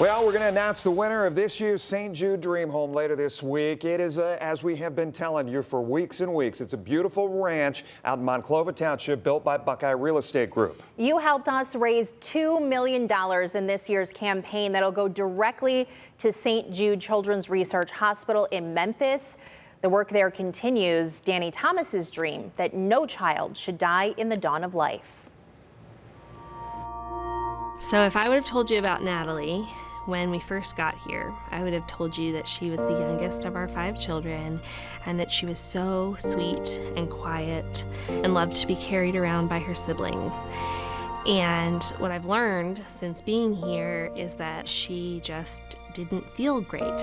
Well, we're going to announce the winner of this year's St. Jude Dream Home later this week. It is, as we have been telling you for weeks and weeks, it's a beautiful ranch out in Monclova Township built by Buckeye Real Estate Group. You helped us raise $2 million in this year's campaign that'll go directly to St. Jude Children's Research Hospital in Memphis. The work there continues Danny Thomas's dream that no child should die in the dawn of life. So if I would have told you about Natalie when we first got here, I would have told you that she was the youngest of our 5 children and that she was so sweet and quiet and loved to be carried around by her siblings. And what I've learned since being here is that she just didn't feel great.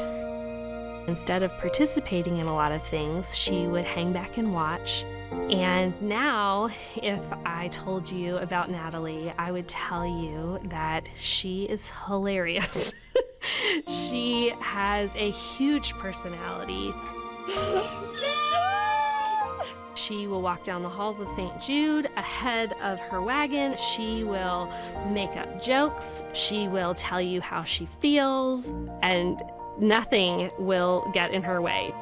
Instead of participating in a lot of things, she would hang back and watch. And now, if I told you about Natalie, I would tell you that she is hilarious. She has a huge personality. She will walk down the halls of St. Jude ahead of her wagon. She will make up jokes. She will tell you how she feels, and nothing will get in her way.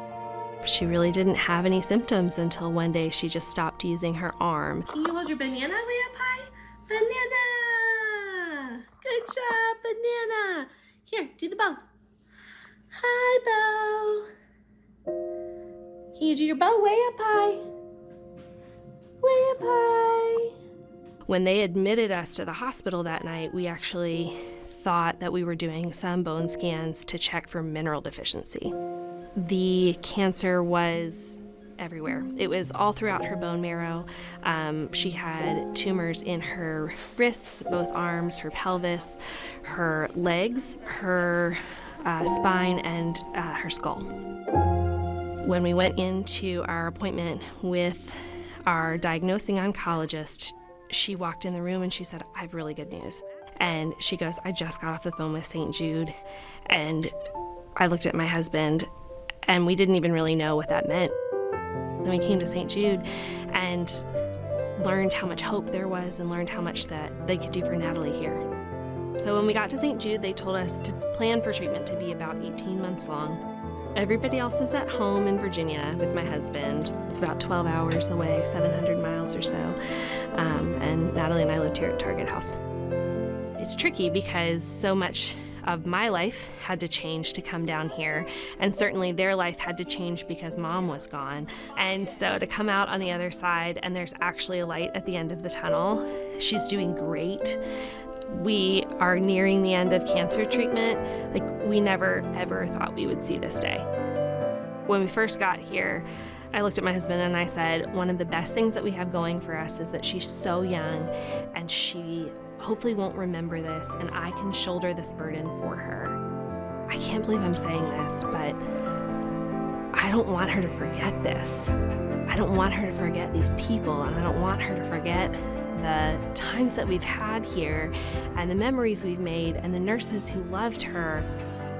She really didn't have any symptoms until one day she just stopped using her arm. Can you hold your banana way up high? Banana! Good job, banana! Here, do the bow. Hi, bow. Can you do your bow way up high? Way up high. When they admitted us to the hospital that night, we actually thought that we were doing some bone scans to check for mineral deficiency. The cancer was everywhere. It was all throughout her bone marrow. She had tumors in her wrists, both arms, her pelvis, her legs, her spine, and her skull. When we went into our appointment with our diagnosing oncologist, she walked in the room and she said, "I have really good news." And she goes, "I just got off the phone with St. Jude." And I looked at my husband, and we didn't even really know what that meant. Then we came to St. Jude and learned how much hope there was and learned how much that they could do for Natalie here. So when we got to St. Jude, they told us to plan for treatment to be about 18 months long. Everybody else is at home in Virginia with my husband. It's about 12 hours away, 700 miles or so. And Natalie and I lived here at Target House. It's tricky because so much of my life had to change to come down here, and certainly their life had to change because Mom was gone. And so to come out on the other side and there's actually a light at the end of the tunnel. She's doing great. We are nearing the end of cancer treatment. We never ever thought we would see this day. When we first got here, I looked at my husband and I said, one of the best things that we have going for us is that she's so young and she hopefully won't remember this, and I can shoulder this burden for her. I can't believe I'm saying this, but I don't want her to forget this. I don't want her to forget these people, and I don't want her to forget the times that we've had here and the memories we've made and the nurses who loved her.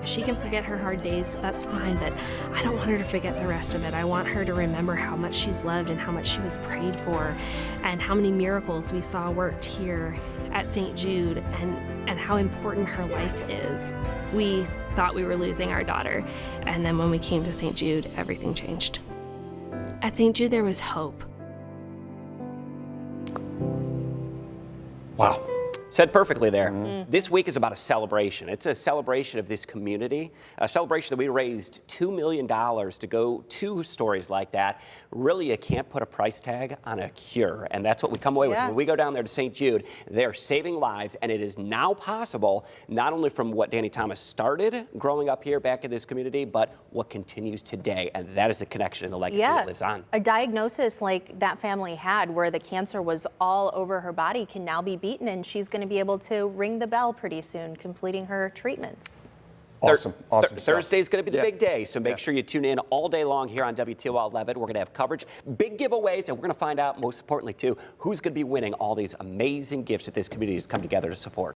She can forget her hard days, that's fine, but I don't want her to forget the rest of it. I want her to remember how much she's loved and how much she was prayed for and how many miracles we saw worked here at St. Jude and how important her life is. We thought we were losing our daughter, and then when we came to St. Jude, everything changed. At St. Jude, there was hope. Wow. Said perfectly there. This week is about a celebration. It's a celebration of this community, a celebration that we raised $2 million to go to stories like that. Really, you can't put a price tag on a cure, and that's what we come away with. When we go down there to St. Jude, they're saving lives, and it is now possible, not only from what Danny Thomas started growing up here back in this community, but what continues today, and that is the connection and the legacy that lives on. A diagnosis like that family had, where the cancer was all over her body, can now be beaten, and she's going to be able to ring the bell pretty soon, completing her treatments. Awesome, awesome stuff. Thursday's going to be the big day, so make sure you tune in all day long here on WTOL 11. We're going to have coverage, big giveaways, and we're going to find out, most importantly, too, who's going to be winning all these amazing gifts that this community has come together to support.